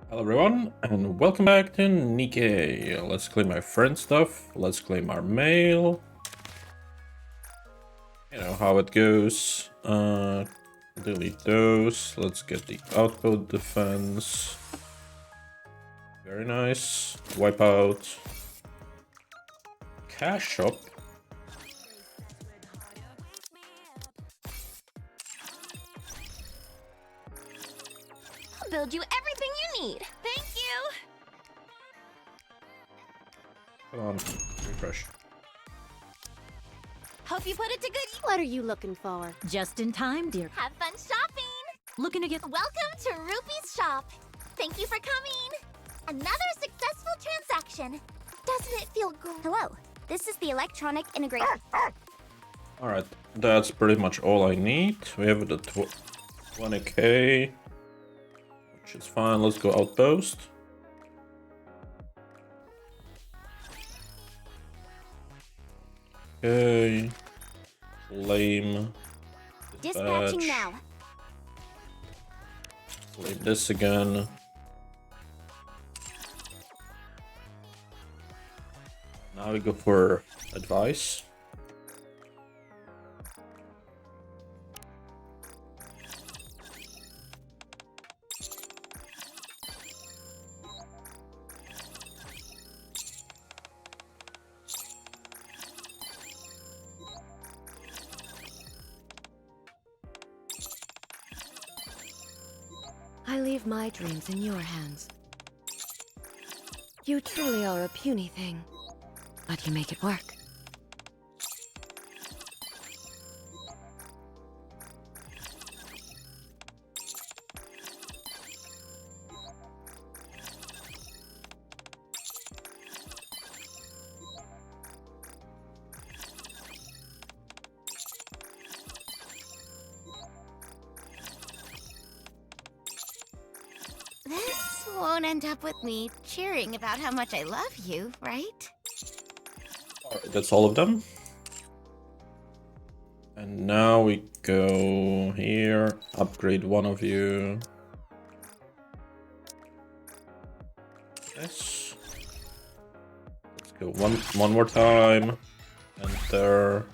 Hello everyone, and welcome back to Nikke. Let's claim our friend stuff, let's claim our mail. You know how it goes. Delete those. Let's get the outpost defense. Very nice. Wipe out. Cash shop. I'll build you everything you need. Thank you. Come on, refresh. Hope you put it to good use. What are you looking for? Just in time, dear. Have fun shopping. Looking to get... Welcome to Rupee's shop. Thank you for coming. Another successful transaction. Doesn't it feel good? Hello, this is the electronic integrator. Alright, that's pretty much all I need. We have the 20k, which is fine. Let's go outpost. Okay. Claim. Dispatching Dispatch. now. Claim this again. Now we go for advice. I leave my dreams in your hands. You truly are a puny thing, but you make it work. This won't end up with me cheering about how much I love you, right? Alright, that's all of them. And now we go here, upgrade one of you. Yes. Let's go one more time. Enter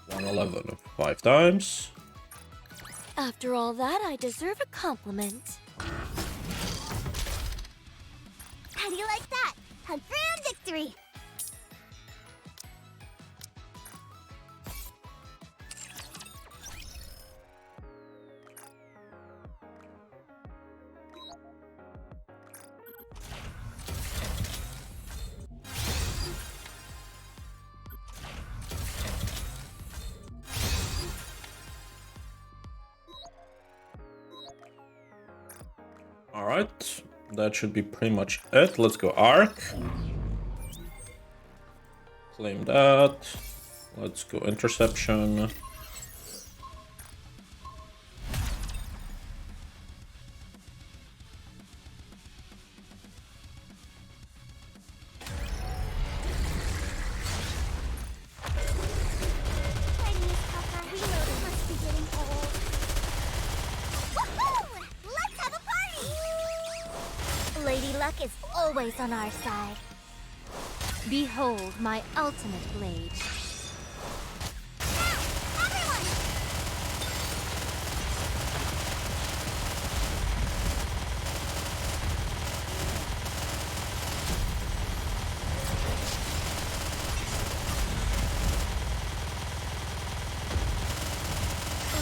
111 5 times. After all that, I deserve a compliment. How do you like that? A grand victory! Alright, that should be pretty much it. Let's go Arc. Claim that. Let's go Interception. Lady Luck is always on our side. Behold my ultimate blade. Everyone!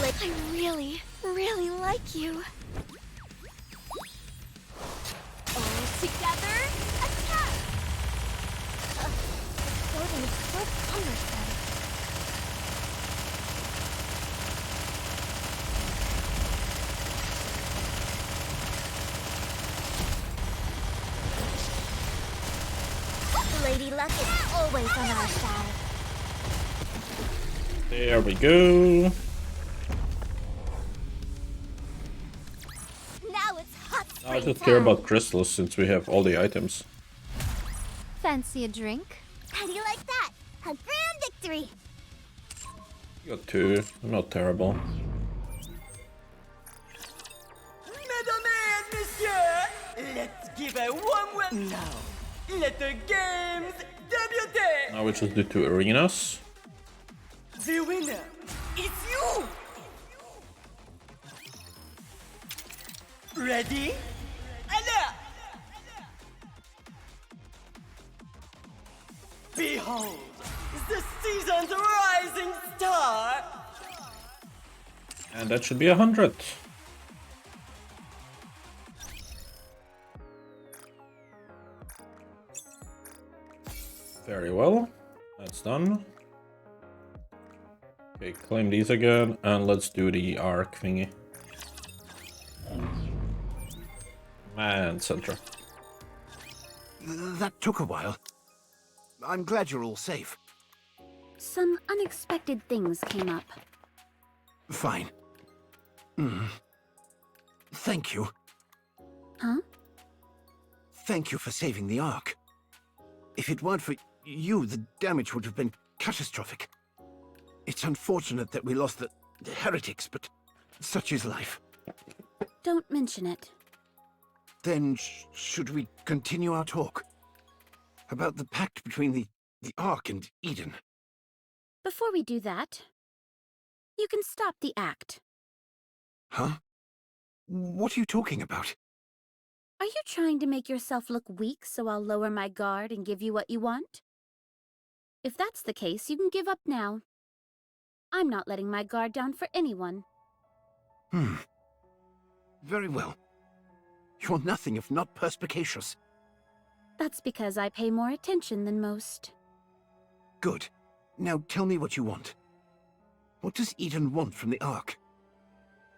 I really like you. All together, attack! Building is so cumbersome. Lady Luck is always on our side. There we go. Now it's hot Now I spring just care time. about crystals since we have all the items. Fancy a drink? How do you like that? A grand victory! Got two. Not terrible. Mesdames et messieurs, let give a warm welcome. Now, let the games debut. Now we just do 2 arenas. The winner is you. Ready? Alert! Behold, the season's rising star! And that should be 100. Very well. That's done. Okay, claim these again, and let's do the arc thingy. Man, center. That took a while. I'm glad you're all safe. Some unexpected things came up. Fine. Thank you. Huh? Thank you for saving the Ark. If it weren't for you, the damage would have been catastrophic. It's unfortunate that we lost the heretics, but such is life. Don't mention it. Then should we continue our talk? About the pact between the Ark and Eden. Before we do that, you can stop the act. Huh? What are you talking about? Are you trying to make yourself look weak so I'll lower my guard and give you what you want? If that's the case, you can give up now. I'm not letting my guard down for anyone. Very well. You're nothing if not perspicacious. That's because I pay more attention than most. Good. Now tell me what you want. What does Eden want from the Ark?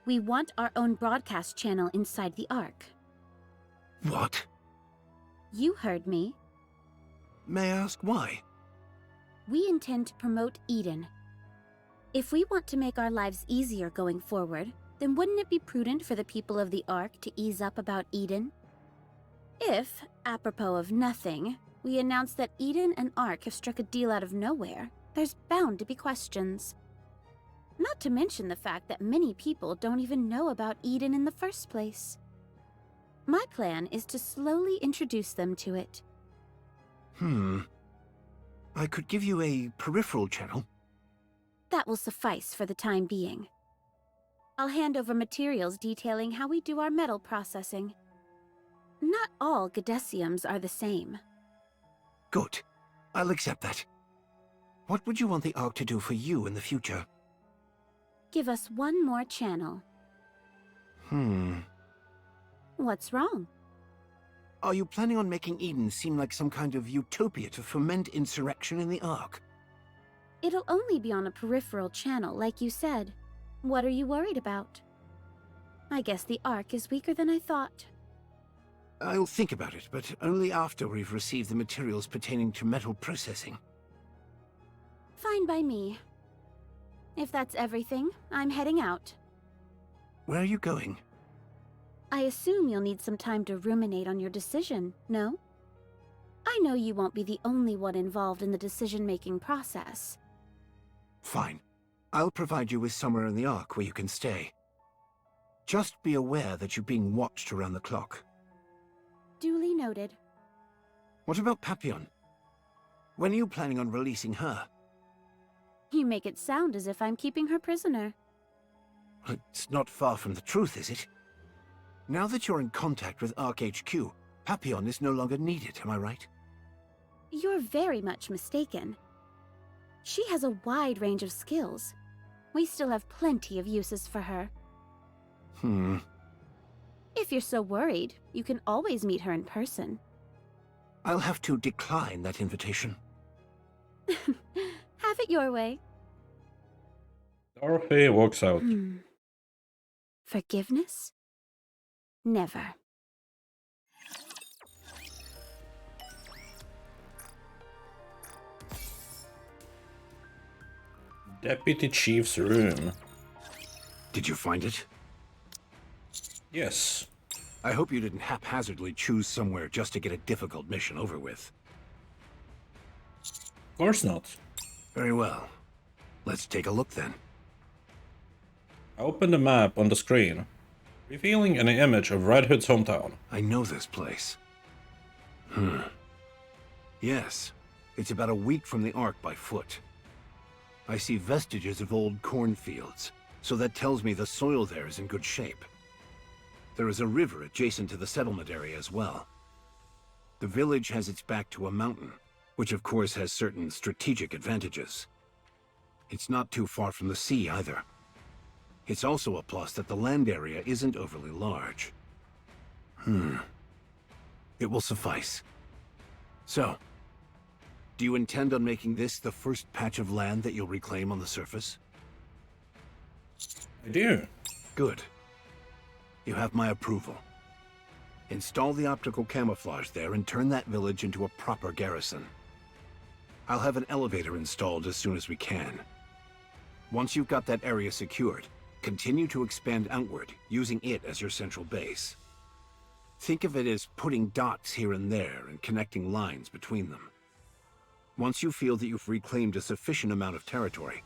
We want our own broadcast channel inside the Ark. What? You heard me. May I ask why? We intend to promote Eden. If we want to make our lives easier going forward, then wouldn't it be prudent for the people of the Ark to ease up about Eden? If, apropos of nothing, we announce that Eden and Ark have struck a deal out of nowhere, there's bound to be questions. Not to mention the fact that many people don't even know about Eden in the first place. My plan is to slowly introduce them to it. I could give you a peripheral channel. That will suffice for the time being. I'll hand over materials detailing how we do our metal processing. Not all Gadesiums are the same. Good. I'll accept that. What would you want the Ark to do for you in the future? Give us one more channel. What's wrong? Are you planning on making Eden seem like some kind of utopia to foment insurrection in the Ark? It'll only be on a peripheral channel, like you said. What are you worried about? I guess the Ark is weaker than I thought. I'll think about it, but only after we've received the materials pertaining to metal processing. Fine by me. If that's everything, I'm heading out. Where are you going? I assume you'll need some time to ruminate on your decision, no? I know you won't be the only one involved in the decision-making process. Fine. I'll provide you with somewhere in the Ark where you can stay. Just be aware that you're being watched around the clock. Duly noted. What about Papillon? When are you planning on releasing her? You make it sound as if I'm keeping her prisoner. It's not far from the truth, is it? Now that you're in contact with Ark HQ, Papillon is no longer needed, am I right? You're very much mistaken. She has a wide range of skills. We still have plenty of uses for her. If you're so worried, you can always meet her in person. I'll have to decline that invitation. Have it your way. Dorothy walks out. Forgiveness? Never. Deputy Chief's room. Did you find it? Yes. I hope you didn't haphazardly choose somewhere just to get a difficult mission over with. Of course not. Very well. Let's take a look then. I open the map on the screen, revealing an image of Red Hood's hometown. I know this place. Yes, it's about a week from the Ark by foot. I see vestiges of old cornfields, so that tells me the soil there is in good shape. There is a river adjacent to the settlement area as well. The village has its back to a mountain, which of course has certain strategic advantages. It's not too far from the sea either. It's also a plus that the land area isn't overly large. It will suffice. So, do you intend on making this the first patch of land that you'll reclaim on the surface? I do. Good. You have my approval. Install the optical camouflage there and turn that village into a proper garrison. I'll have an elevator installed as soon as we can. Once you've got that area secured, continue to expand outward, using it as your central base. Think of it as putting dots here and there and connecting lines between them. Once you feel that you've reclaimed a sufficient amount of territory,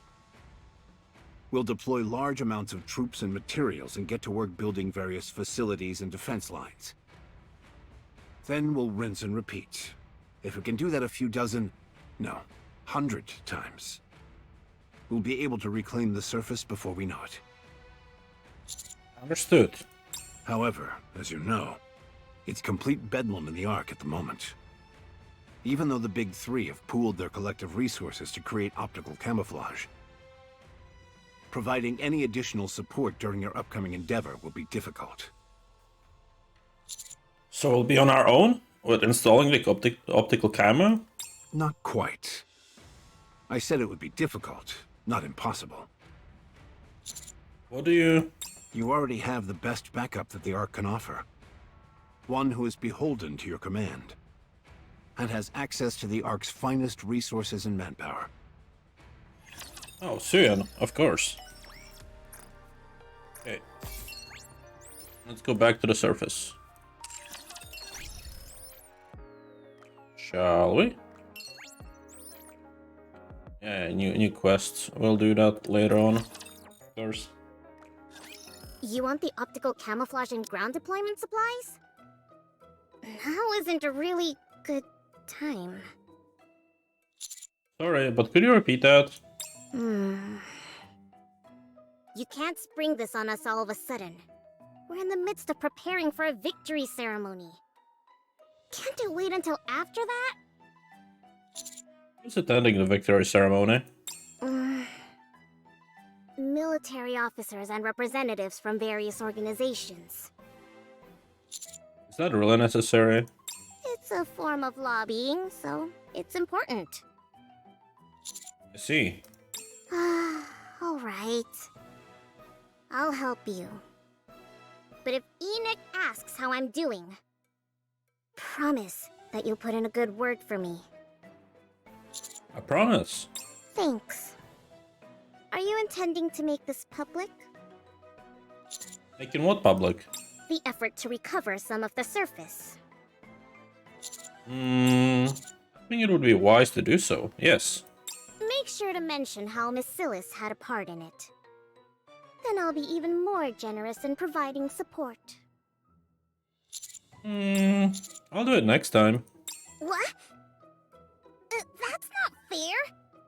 we'll deploy large amounts of troops and materials and get to work building various facilities and defense lines. Then we'll rinse and repeat. If we can do that a few dozen, no, 100 times, we'll be able to reclaim the surface before we know it. Understood. However, as you know, it's complete bedlam in the Ark at the moment. Even though the Big Three have pooled their collective resources to create optical camouflage, providing any additional support during your upcoming endeavor will be difficult. So we'll be on our own with installing the optical camo? Not quite. I said it would be difficult, not impossible. What do you... You already have the best backup that the Ark can offer. One who is beholden to your command, and has access to the Ark's finest resources and manpower. Oh, Suyan, of course. Okay. Let's go back to the surface. Shall we? Yeah, new quests. We'll do that later on. Of course. You want the optical camouflage and ground deployment supplies? Now isn't a really good time. Sorry, but could you repeat that? You can't spring this on us all of a sudden. We're in the midst of preparing for a victory ceremony. Can't it wait until after that? Who's attending the victory ceremony? Military officers and representatives from various organizations. Is that really necessary? It's a form of lobbying, so it's important. I see. Alright. I'll help you. But if Enoch asks how I'm doing, promise that you'll put in a good word for me. I promise. Thanks. Are you intending to make this public? Making what public? The effort to recover some of the surface. I think it would be wise to do so, yes. Make sure to mention how Miss Silas had a part in it. Then I'll be even more generous in providing support. I'll do it next time. What? That's not fair!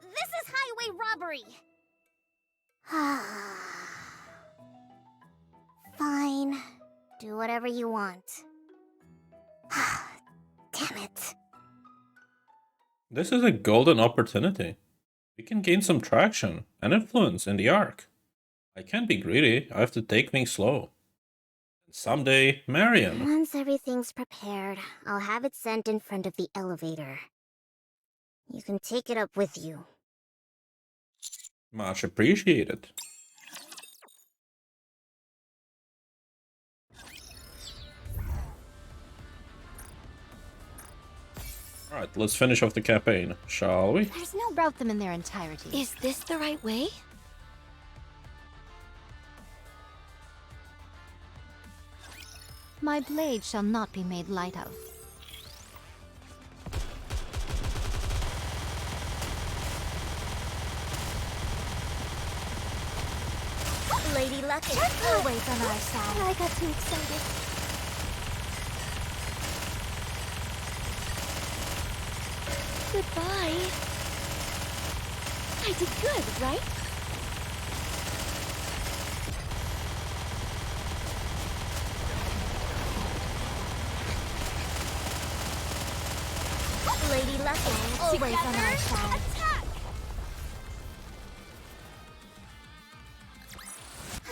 This is highway robbery! Fine. Do whatever you want. Damn it. This is a golden opportunity. We can gain some traction and influence in the Ark. I can't be greedy, I have to take things slow. And someday, Marion. Once everything's prepared, I'll have it sent in front of the elevator. You can take it up with you. Much appreciated. Alright, let's finish off the campaign, shall we? There's no route them in their entirety. Is this the right way? My blade shall not be made light of. Lady Luck is always on our side. I got too excited. Goodbye. I did good, right? Lady Luck is always on our side. Attack!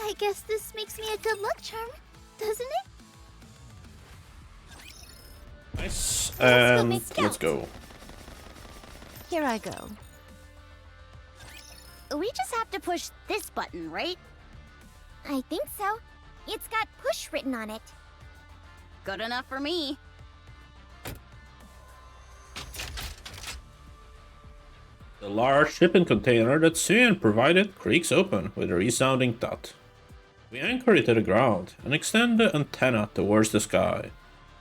I guess this makes me a good luck charm, doesn't it? Nice. go And make let's scouts. go. Here I go. We just have to push this button, right? I think so. It's got push written on it. Good enough for me. The large shipping container that Cyan provided creaks open with a resounding thud. We anchor it to the ground and extend the antenna towards the sky.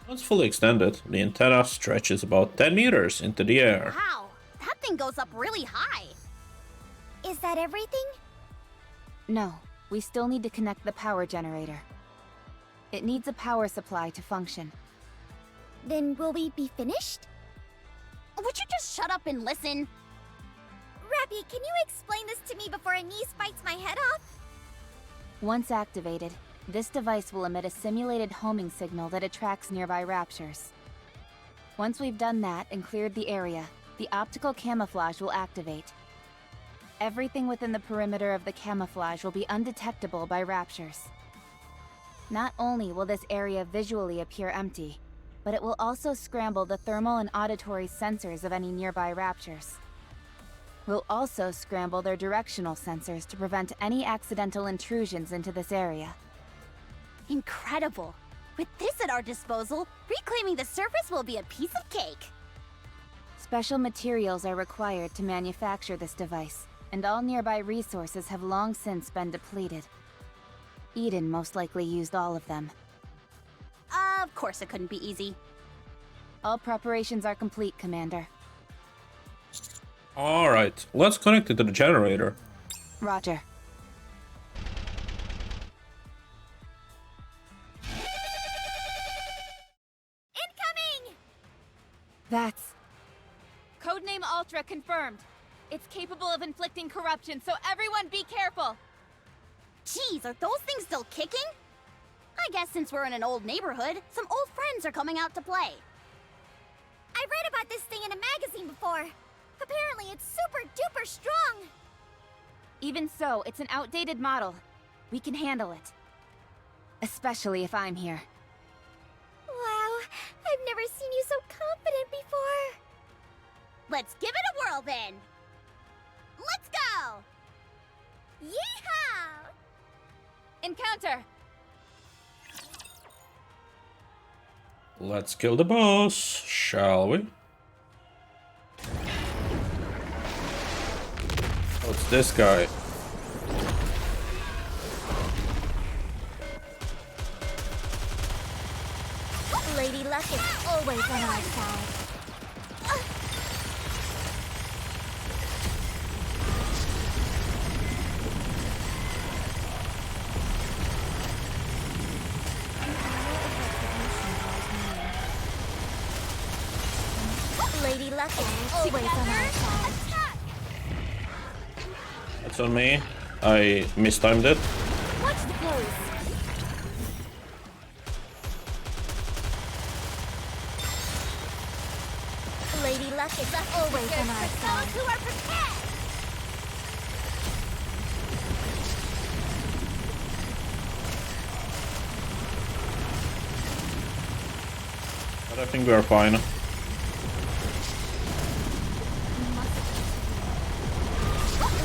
Once fully extended, the antenna stretches about 10 meters into the air. Wow, that thing goes up really high. Is that everything? No, we still need to connect the power generator. It needs a power supply to function. Then will we be finished? Would you just shut up and listen? Rappy, can you explain this to me before Anise bites my head off? Once activated, this device will emit a simulated homing signal that attracts nearby Raptures. Once we've done that and cleared the area, the optical camouflage will activate. Everything within the perimeter of the camouflage will be undetectable by Raptures. Not only will this area visually appear empty, but it will also scramble the thermal and auditory sensors of any nearby Raptures. We'll also scramble their directional sensors to prevent any accidental intrusions into this area. Incredible. With this at our disposal, reclaiming the surface will be a piece of cake. Special materials are required to manufacture this device, and all nearby resources have long since been depleted. Eden most likely used all of them. Of course it couldn't be easy. All preparations are complete, Commander. Alright, let's connect it to the generator. Roger. Incoming! That's... Codename Ultra confirmed. It's capable of inflicting corruption, so everyone be careful! Jeez, are those things still kicking? I guess since we're in an old neighborhood, some old friends are coming out to play. I read about this thing in a magazine before. Apparently it's super duper strong. Even so, it's an outdated model. We can handle it. Especially if I'm here. Wow, I've never seen you so confident before. Let's give it a whirl then. Let's go! Yeehaw! Encounter! Let's kill the boss, shall we? Oh, it's this guy. Lady Luck is always on our side. Lady Luck is always on our side. That's on me. I mistimed it. Watch the pose. Lady Luck is always on our side. Those who are prepared! But I think we are fine.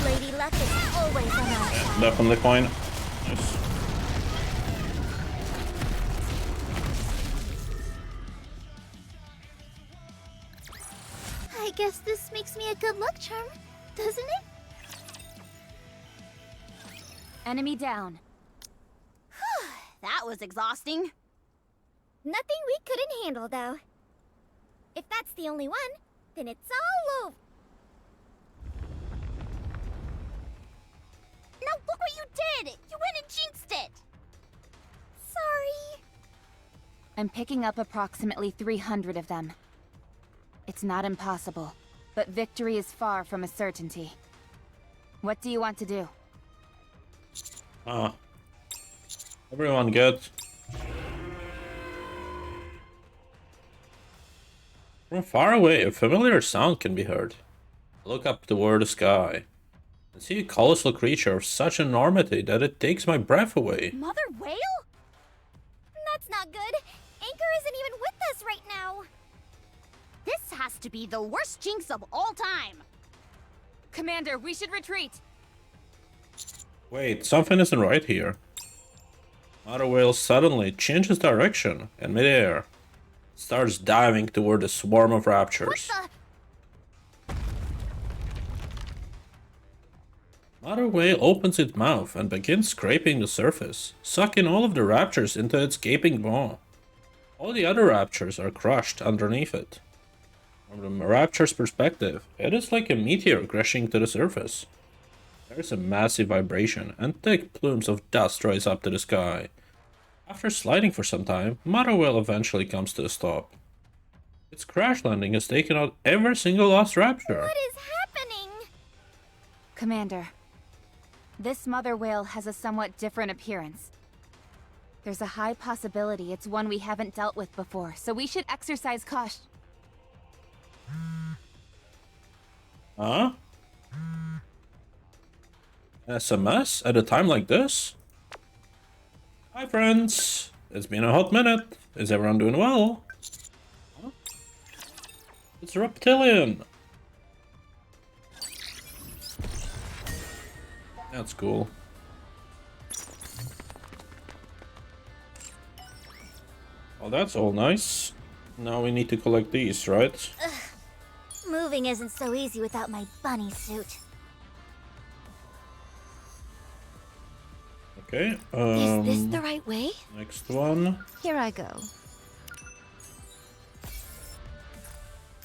Lady Luck is always on our side. Definitely fine. Nice. I guess this makes me a good luck charm, doesn't it? Enemy down. That was exhausting. Nothing we couldn't handle, though. If that's the only one, then it's all over. Now look what you did! You went and jinxed it! Sorry. I'm picking up approximately 300 of them. It's not impossible, but victory is far from a certainty. What do you want to do? Ah. Everyone good? From far away, a familiar sound can be heard. I look up toward the sky and see a colossal creature of such enormity that it takes my breath away. Mother whale? That's not good. Anchor isn't even with us right now. This has to be the worst jinx of all time. Commander, we should retreat! Wait, something isn't right here. Mother whale suddenly changes direction in midair. Starts diving toward the swarm of raptures. What the? Mother whale opens its mouth and begins scraping the surface, sucking all of the raptures into its gaping maw. All the other raptures are crushed underneath it. From the rapture's perspective, it is like a meteor crashing to the surface. There is a massive vibration, and thick plumes of dust rise up to the sky. After sliding for some time, Mother whale eventually comes to a stop. Its crash landing has taken out every single lost rapture. What is happening? Commander, this mother whale has a somewhat different appearance. There's a high possibility it's one we haven't dealt with before, so we should exercise caution. Huh? SMS at a time like this? Hi friends, it's been a hot minute. Is everyone doing well? Huh? It's a reptilian. That's cool. Well, that's all nice. Now we need to collect these, right? Moving isn't so easy without my bunny suit. Okay, Is this the right way? next one. Here I go.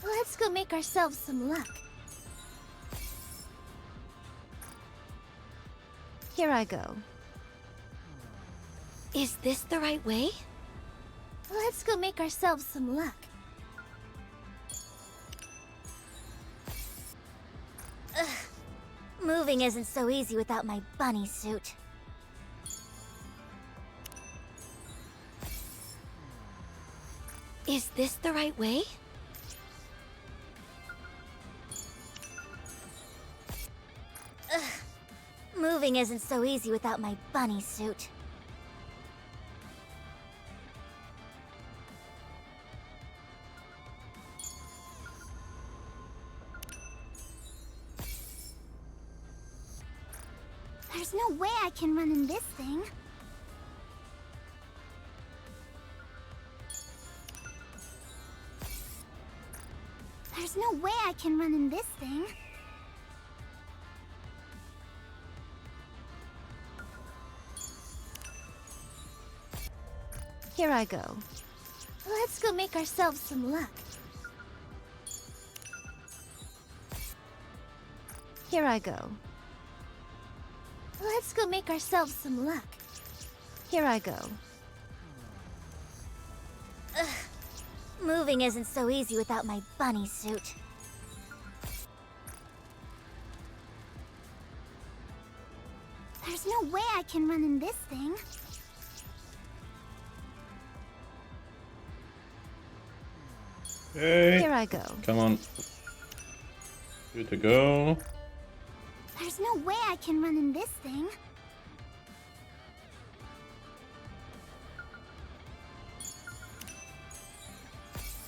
Let's go make ourselves some luck. Here I go. Is this the right way? Let's go make ourselves some luck. Moving isn't so easy without my bunny suit. Is this the right way? Moving isn't so easy without my bunny suit. There's no way I can run in this thing. There's no way I can run in this thing. Here I go. Let's go make ourselves some luck. Here I go. Let's go make ourselves some luck. Here I go. Moving isn't so easy without my bunny suit. There's no way I can run in this thing. Okay, Here I go. come on. Good to go. There's no way I can run in this thing.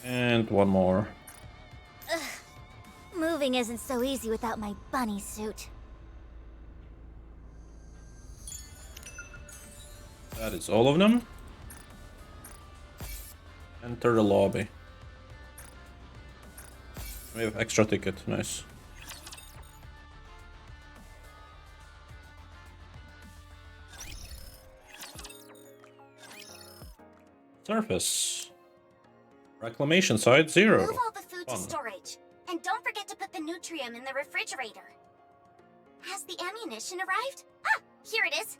And one more. Moving isn't so easy without my bunny suit. That is all of them. Enter the lobby. We have extra ticket, nice. Surface. Reclamation site 0. Move all the food to Fun. storage. And don't forget to put the nutrium in the refrigerator. Has the ammunition arrived? Ah, here it is.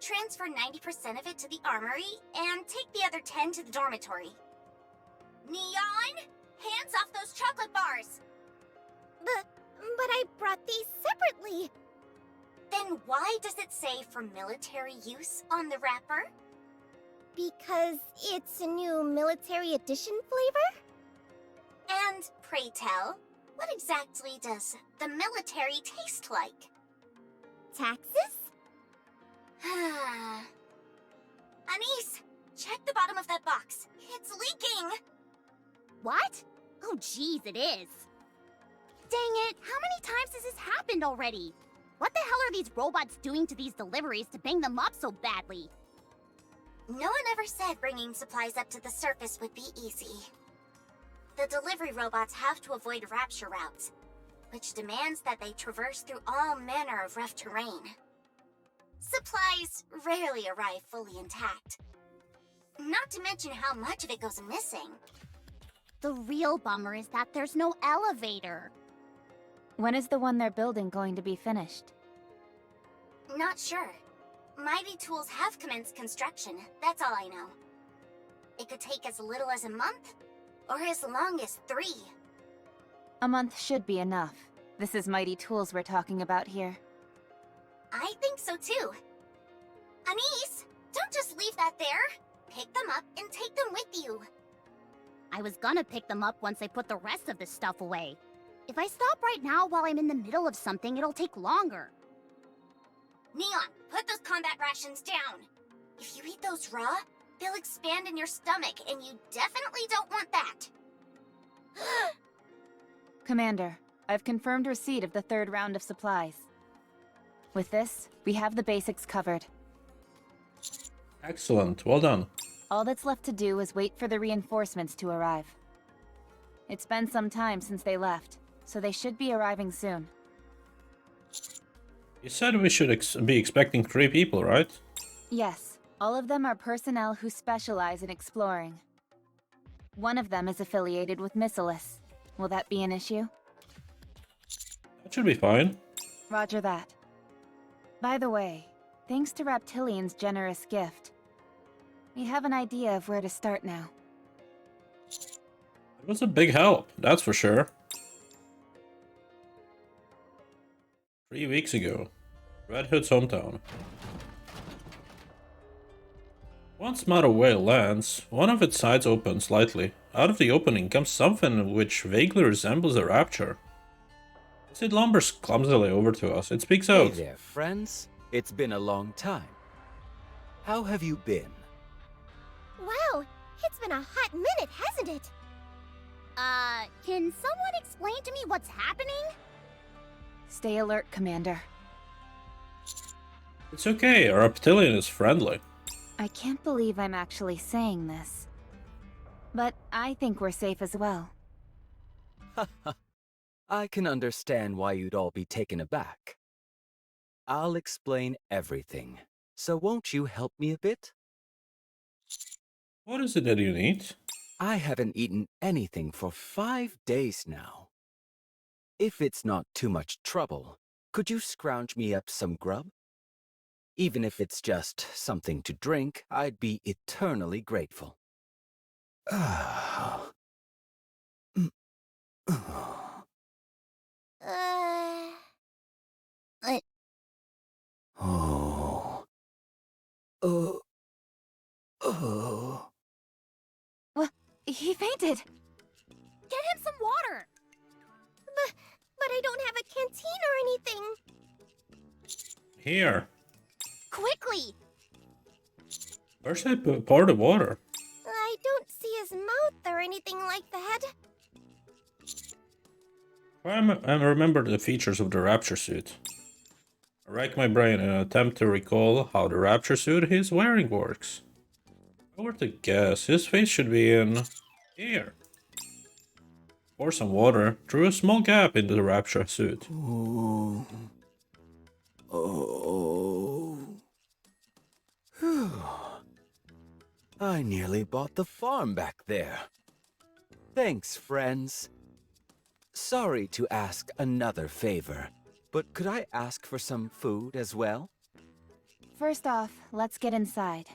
Transfer 90% of it to the armory and take the other 10 to the dormitory. Neon, hands off those chocolate bars. But I brought these separately. Then why does it say for military use on the wrapper? Because it's a new military edition flavor? And pray tell, what exactly does the military taste like? Taxes? Anise, check the bottom of that box. It's leaking! What? Oh geez, it is. Dang it, how many times has this happened already? What the hell are these robots doing to these deliveries to bang them up so badly? No one ever said bringing supplies up to the surface would be easy. The delivery robots have to avoid Rapture routes, which demands that they traverse through all manner of rough terrain. Supplies rarely arrive fully intact. Not to mention how much of it goes missing. The real bummer is that there's no elevator. When is the one they're building going to be finished? Not sure. Mighty Tools have commenced construction, that's all I know. It could take as little as a month, or as long as 3. A month should be enough. This is Mighty Tools we're talking about here. I think so too. Anise, don't just leave that there. Pick them up and take them with you. I was gonna pick them up once I put the rest of this stuff away. If I stop right now while I'm in the middle of something, it'll take longer. Neon, put those combat rations down. If you eat those raw, they'll expand in your stomach, and you definitely don't want that. Commander, I've confirmed receipt of the 3rd round of supplies. With this, we have the basics covered. Excellent, well done. All that's left to do is wait for the reinforcements to arrive. It's been some time since they left, so they should be arriving soon. You said we should be expecting 3 people, right? Yes, all of them are personnel who specialize in exploring. One of them is affiliated with Missilis. Will that be an issue? That should be fine. Roger that. By the way, thanks to Raptilian's generous gift, we have an idea of where to start now. It was a big help, that's for sure. 3 weeks ago, Red Hood's hometown. Once Mother Whale lands, one of its sides opens slightly. Out of the opening comes something which vaguely resembles a rapture. As it lumbers clumsily over to us, it speaks out. Hey there, friends. It's been a long time. How have you been? Wow, it's been a hot minute, hasn't it? Can someone explain to me what's happening? Stay alert, Commander. It's okay, our reptilian is friendly. I can't believe I'm actually saying this. But I think we're safe as well. I can understand why you'd all be taken aback. I'll explain everything. So won't you help me a bit? What is it that you need? I haven't eaten anything for 5 days now. If it's not too much trouble, could you scrounge me up some grub? Even if it's just something to drink, I'd be eternally grateful. Uh... Oh. What? He fainted! Get him some water! But I don't have a canteen or anything. Here. Quickly! First I pour the water. I don't see his mouth or anything like that. I remember the features of the Rapture suit. I rack my brain in an attempt to recall how the Rapture suit he's wearing works. If I were to guess, his face should be in here. Pour some water through a small gap into the Rapture suit. Oh. I nearly bought the farm back there. Thanks, friends. Sorry to ask another favor, but could I ask for some food as well? First off, let's get inside.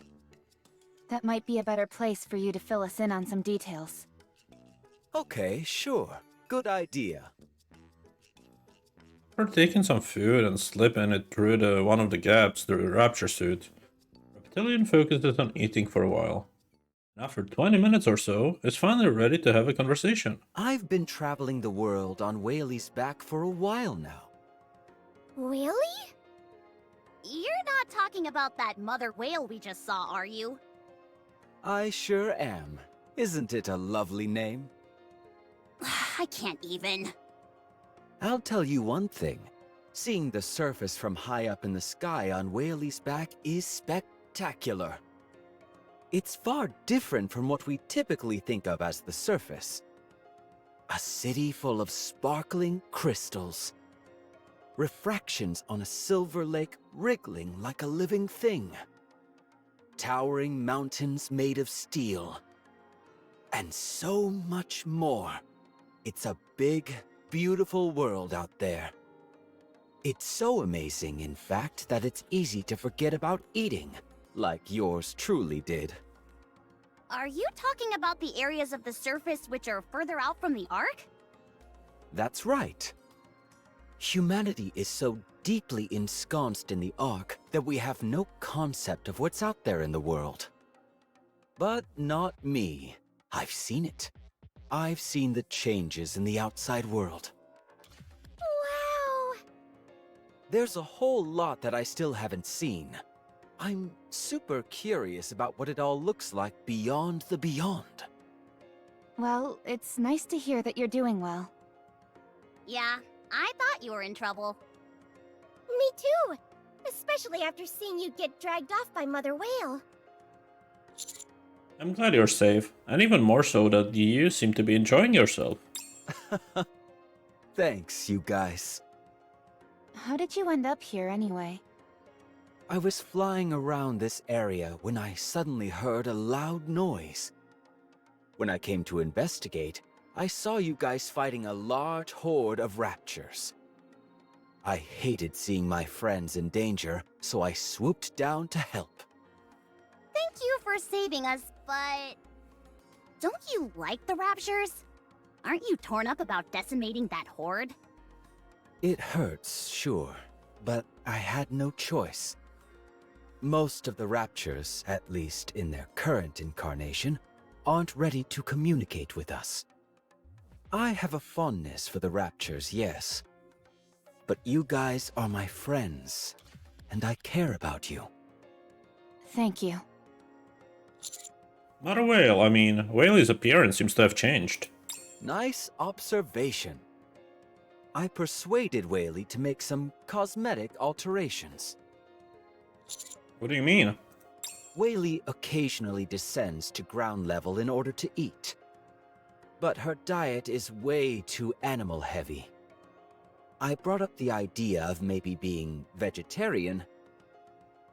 That might be a better place for you to fill us in on some details. Okay, sure. Good idea. After taking some food and slipping it through one of the gaps through the Rapture suit, Reptilian focuses on eating for a while. And after 20 minutes or so, is finally ready to have a conversation. I've been traveling the world on Whaley's back for a while now. Really? You're not talking about that mother whale we just saw, are you? I sure am. Isn't it a lovely name? I can't even. I'll tell you one thing. Seeing the surface from high up in the sky on Whaley's back is spectacular. It's far different from what we typically think of as the surface. A city full of sparkling crystals. Refractions on a silver lake wriggling like a living thing. Towering mountains made of steel. And so much more. It's a big, beautiful world out there. It's so amazing, in fact, that it's easy to forget about eating, like yours truly did. Are you talking about the areas of the surface which are further out from the Ark? That's right. Humanity is so deeply ensconced in the Ark that we have no concept of what's out there in the world. But not me. I've seen it. I've seen the changes in the outside world. Wow! There's a whole lot that I still haven't seen. I'm super curious about what it all looks like beyond the beyond. Well, it's nice to hear that you're doing well. Yeah, I thought you were in trouble. Me too! Especially after seeing you get dragged off by Mother Whale. I'm glad you're safe, and even more so that you seem to be enjoying yourself. Thanks, you guys. How did you end up here anyway? I was flying around this area when I suddenly heard a loud noise. When I came to investigate, I saw you guys fighting a large horde of raptures. I hated seeing my friends in danger, so I swooped down to help. Thank you for saving us, but... Don't you like the Raptures? Aren't you torn up about decimating that horde? It hurts, sure, but I had no choice. Most of the Raptures, at least in their current incarnation, aren't ready to communicate with us. I have a fondness for the Raptures, yes. But you guys are my friends, and I care about you. Thank you. Not a whale, I mean, Whaley's appearance seems to have changed. Nice observation. I persuaded Whaley to make some cosmetic alterations. What do you mean? Whaley occasionally descends to ground level in order to eat. But her diet is way too animal heavy. I brought up the idea of maybe being vegetarian,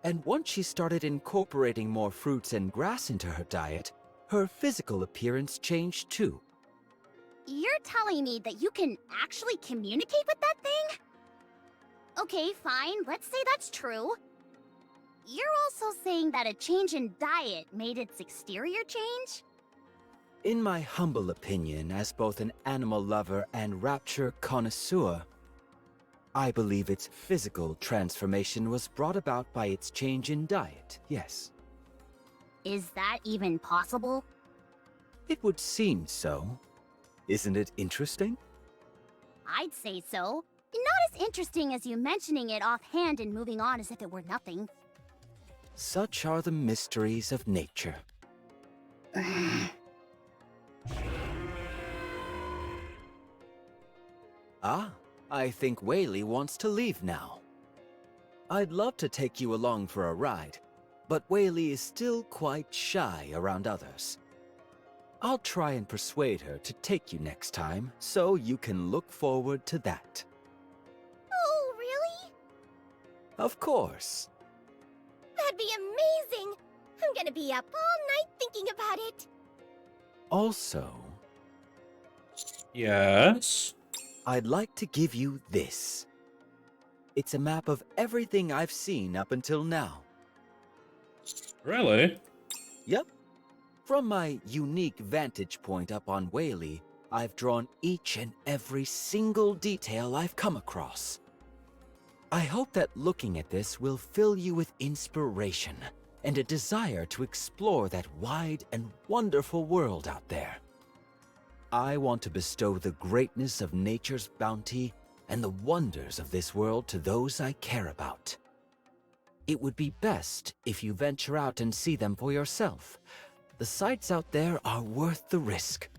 and once she started incorporating more fruits and grass into her diet, her physical appearance changed too. You're telling me that you can actually communicate with that thing? Okay, fine, let's say that's true. You're also saying that a change in diet made its exterior change? In my humble opinion, as both an animal lover and Rapture connoisseur, I believe its physical transformation was brought about by its change in diet, yes. Is that even possible? It would seem so. Isn't it interesting? I'd say so. Not as interesting as you mentioning it offhand and moving on as if it were nothing. Such are the mysteries of nature. Ah, I think Whaley wants to leave now. I'd love to take you along for a ride, but Whaley is still quite shy around others. I'll try and persuade her to take you next time, so you can look forward to that. Oh, really? Of course. That'd be amazing! I'm gonna be up all night thinking about it. Also, Yes? I'd like to give you this. It's a map of everything I've seen up until now. Really? Yep. From my unique vantage point up on Whaley, I've drawn each and every single detail I've come across. I hope that looking at this will fill you with inspiration and a desire to explore that wide and wonderful world out there. I want to bestow the greatness of nature's bounty and the wonders of this world to those I care about. It would be best if you venture out and see them for yourself. The sights out there are worth the risk.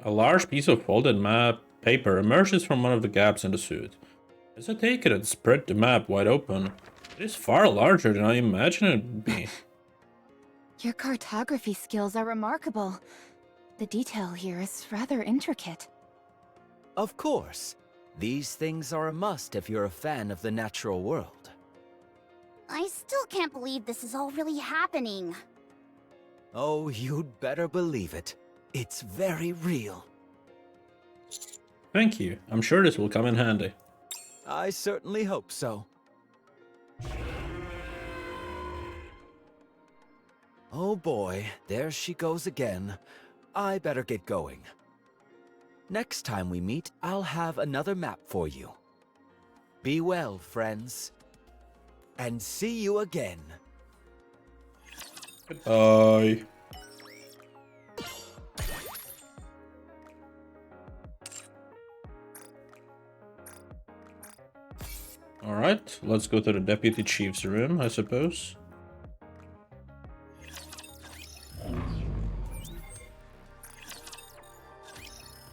A large piece of folded map paper emerges from one of the gaps in the suit. As I take it and spread the map wide open, it is far larger than I imagined it would be. Your cartography skills are remarkable. The detail here is rather intricate. Of course. These things are a must if you're a fan of the natural world. I still can't believe this is all really happening. Oh, you'd better believe it. It's very real. Thank you. I'm sure this will come in handy. I certainly hope so. Oh boy, there she goes again. I better get going. Next time we meet, I'll have another map for you. Be well, friends. And see you again. Goodbye. Alright, let's go to the deputy chief's room, I suppose.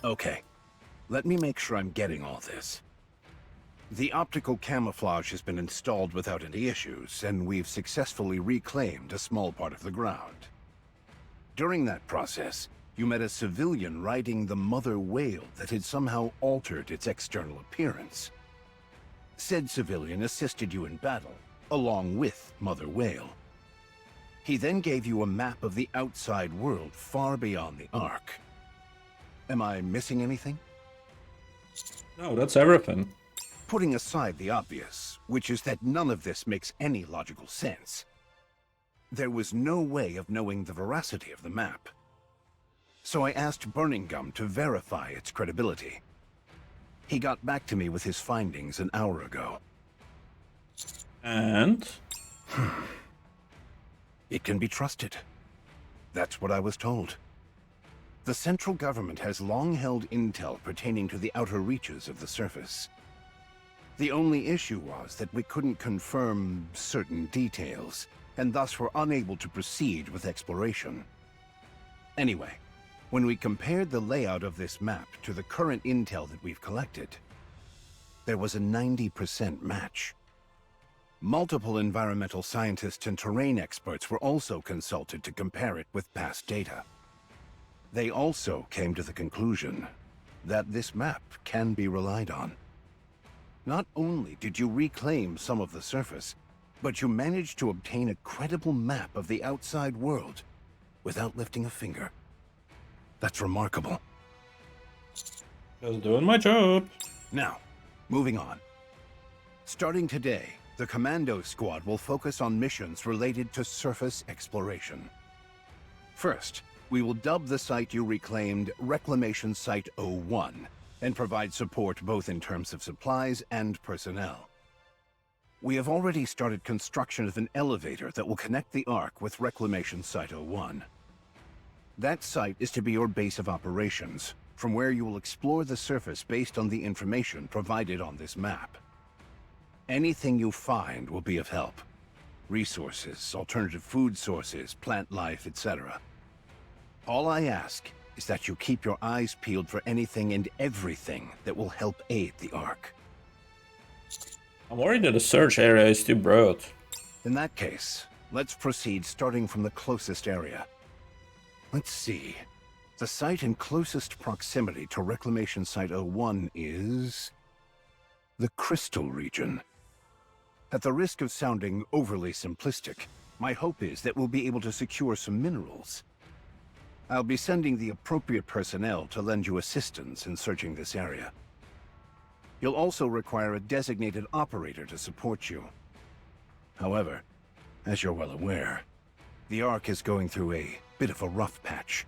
Okay, let me make sure I'm getting all this. The optical camouflage has been installed without any issues, and we've successfully reclaimed a small part of the ground. During that process, you met a civilian riding the mother whale that had somehow altered its external appearance. Said civilian assisted you in battle, along with Mother Whale. He then gave you a map of the outside world far beyond the Ark. Am I missing anything? No, that's everything. Putting aside the obvious, which is that none of this makes any logical sense, there was no way of knowing the veracity of the map. So I asked Burning Gum to verify its credibility. He got back to me with his findings an hour ago. And? It can be trusted. That's what I was told. The central government has long held intel pertaining to the outer reaches of the surface. The only issue was that we couldn't confirm certain details, and thus were unable to proceed with exploration. Anyway, when we compared the layout of this map to the current intel that we've collected, there was a 90% match. Multiple environmental scientists and terrain experts were also consulted to compare it with past data. They also came to the conclusion that this map can be relied on. Not only did you reclaim some of the surface, but you managed to obtain a credible map of the outside world without lifting a finger. That's remarkable. Just doing my job. Now, moving on. Starting today, the Commando Squad will focus on missions related to surface exploration. First, we will dub the site you reclaimed Reclamation Site 01 and provide support both in terms of supplies and personnel. We have already started construction of an elevator that will connect the Ark with Reclamation Site 01. That site is to be your base of operations, from where you will explore the surface based on the information provided on this map. Anything you find will be of help. Resources, alternative food sources, plant life, etc. All I ask is that you keep your eyes peeled for anything and everything that will help aid the Ark. I'm worried that the search area is too broad. In that case, let's proceed starting from the closest area. Let's see. The site in closest proximity to Reclamation Site 01 is the Crystal region. At the risk of sounding overly simplistic, my hope is that we'll be able to secure some minerals. I'll be sending the appropriate personnel to lend you assistance in searching this area. You'll also require a designated operator to support you. However, as you're well aware, the Ark is going through a bit of a rough patch.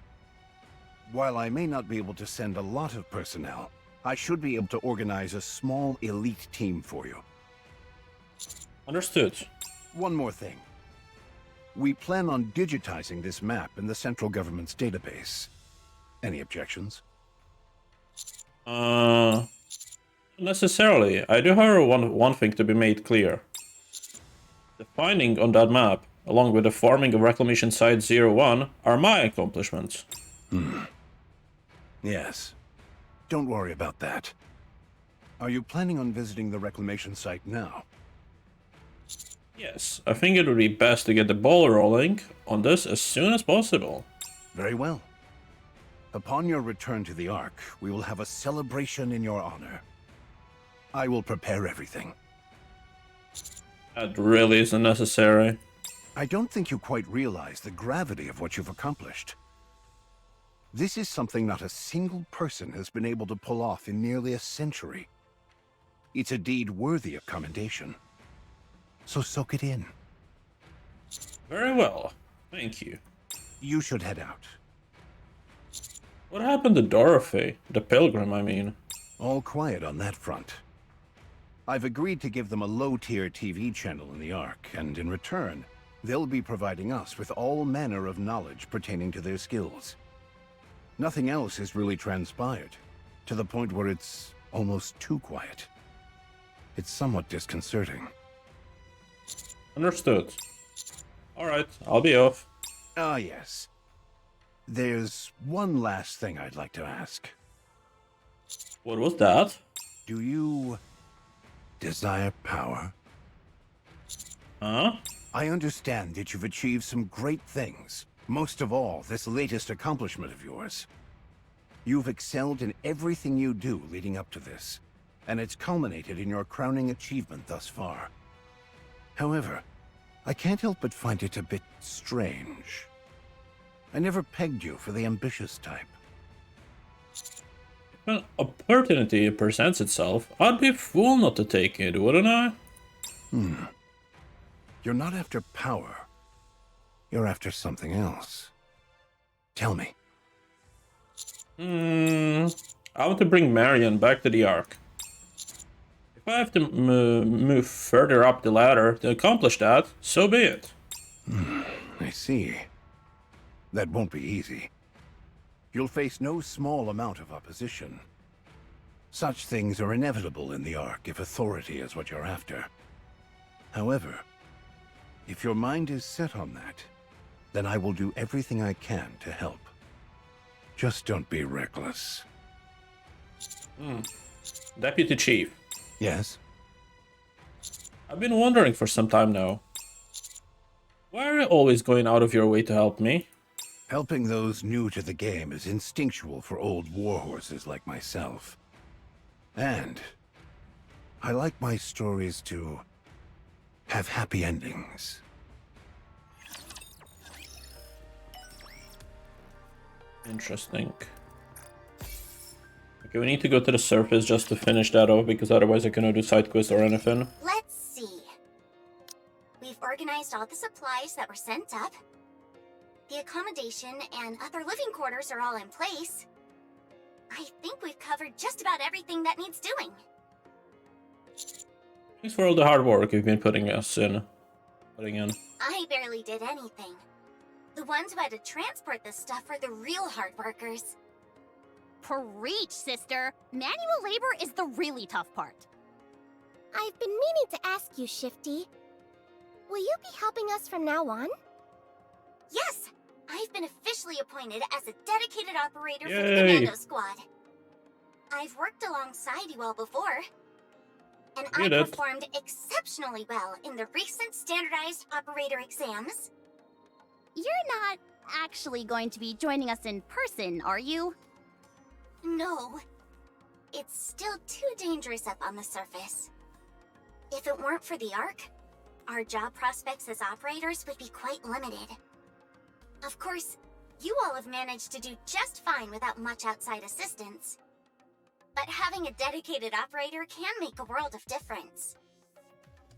While I may not be able to send a lot of personnel, I should be able to organize a small elite team for you. Understood. One more thing. We plan on digitizing this map in the central government's database. Any objections? Necessarily. I do, however, want one thing to be made clear. The finding on that map, along with the forming of Reclamation Site 01, are my accomplishments. Yes. Don't worry about that. Are you planning on visiting the reclamation site now? Yes, I think it would be best to get the ball rolling on this as soon as possible. Very well. Upon your return to the Ark, we will have a celebration in your honor. I will prepare everything. That really isn't necessary. I don't think you quite realize the gravity of what you've accomplished. This is something not a single person has been able to pull off in nearly a century. It's a deed worthy of commendation. So soak it in. Very well, thank you. You should head out. What happened to Dorothy? The pilgrim, I mean. All quiet on that front. I've agreed to give them a low-tier TV channel in the Ark, and in return, they'll be providing us with all manner of knowledge pertaining to their skills. Nothing else has really transpired, to the point where it's almost too quiet. It's somewhat disconcerting. Understood. Alright, I'll be off. Ah, yes. There's one last thing I'd like to ask. What was that? Do you desire power? Huh? I understand that you've achieved some great things. Most of all, this latest accomplishment of yours. You've excelled in everything you do leading up to this, and it's culminated in your crowning achievement thus far. However, I can't help but find it a bit strange. I never pegged you for the ambitious type. When opportunity presents itself, I'd be a fool not to take it, wouldn't I? You're not after power. You're after something else. Tell me. I want to bring Marion back to the Ark. If I have to move further up the ladder to accomplish that, so be it. I see. That won't be easy. You'll face no small amount of opposition. Such things are inevitable in the Ark if authority is what you're after. However, if your mind is set on that, then I will do everything I can to help. Just don't be reckless. Deputy Chief, Yes? I've been wondering for some time now. Why are you always going out of your way to help me? Helping those new to the game is instinctual for old warhorses like myself. And I like my stories to have happy endings. Interesting. Okay, we need to go to the surface just to finish that off, because otherwise I cannot do side quests or anything. Let's see. We've organized all the supplies that were sent up. The accommodation and other living quarters are all in place. I think we've covered just about everything that needs doing. Thanks for all the hard work you've been putting in. I barely did anything. The ones who had to transport this stuff are the real hard workers. Preach, sister! Manual labor is the really tough part. I've been meaning to ask you, Shifty. Will you be helping us from now on? Yes! I've been officially appointed as a dedicated operator for Yay. the Commando Squad. I've worked alongside you all before. And I You did. performed exceptionally well in the recent standardized operator exams. You're not actually going to be joining us in person, are you? No. It's still too dangerous up on the surface. If it weren't for the Ark, our job prospects as operators would be quite limited. Of course, you all have managed to do just fine without much outside assistance. But having a dedicated operator can make a world of difference.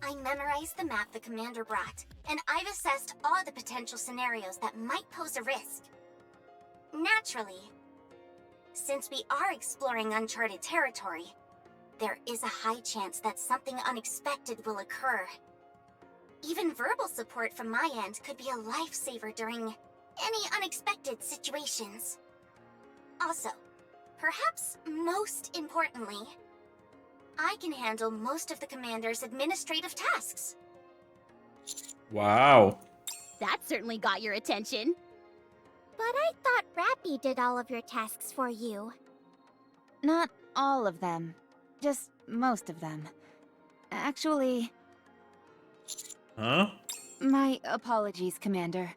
I memorized the map the commander brought, and I've assessed all the potential scenarios that might pose a risk. Naturally, Since we are exploring uncharted territory, there is a high chance that something unexpected will occur. Even verbal support from my end could be a lifesaver during any unexpected situations. Also, perhaps most importantly, I can handle most of the commander's administrative tasks. Wow. That certainly got your attention. But I thought Rappy did all of your tasks for you. Not all of them. Just most of them. Actually, Huh? my apologies, Commander.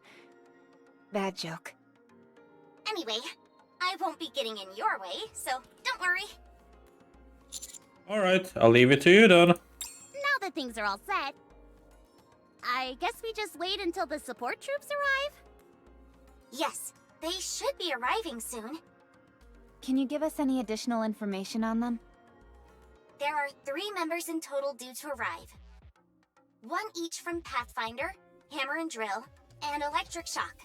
Bad joke. Anyway, I won't be getting in your way, so don't worry. Alright, I'll leave it to you then. Now that things are all set, I guess we just wait until the support troops arrive? Yes, they should be arriving soon. Can you give us any additional information on them? There are 3 members in total due to arrive. 1 each from Pathfinder, Hammer and Drill, and Electric Shock.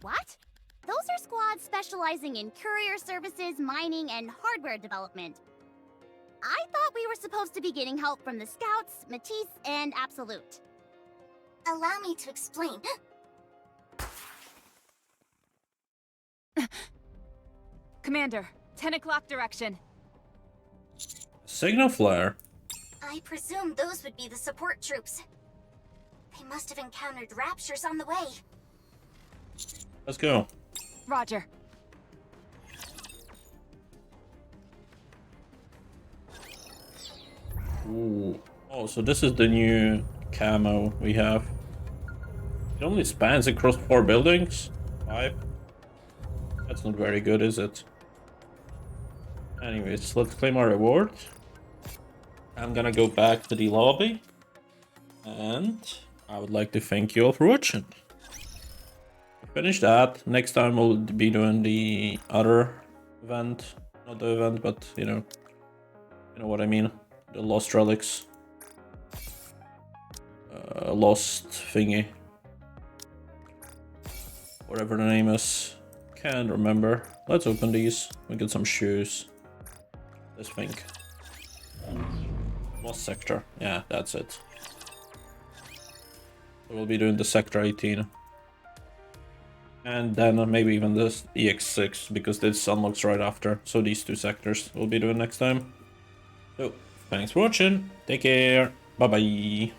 What? Those are squads specializing in courier services, mining, and hardware development. I thought we were supposed to be getting help from the Scouts, Matisse, and Absolute. Allow me to explain. Commander, 10 o'clock direction. Signal flare. I presume those would be the support troops. They must have encountered Raptures on the way. Let's go. Roger. Ooh. Oh, so this is the new camo we have. It only spans across 4 buildings? 5? That's not very good, is it? Anyways, let's claim our reward. I'm gonna go back to the lobby. And I would like to thank you all for watching. Finish that. Next time we'll be doing the other event. Not the event, but you know what I mean. The Lost Relics. Lost thingy. Whatever the name is. Can't remember. Let's open these. We get some shoes. This thing. Lost Sector. Yeah, that's it. We'll be doing the Sector 18. And then maybe even this EX6, because this unlocks right after. So these 2 sectors we'll be doing next time. So, thanks for watching. Take care. Bye bye.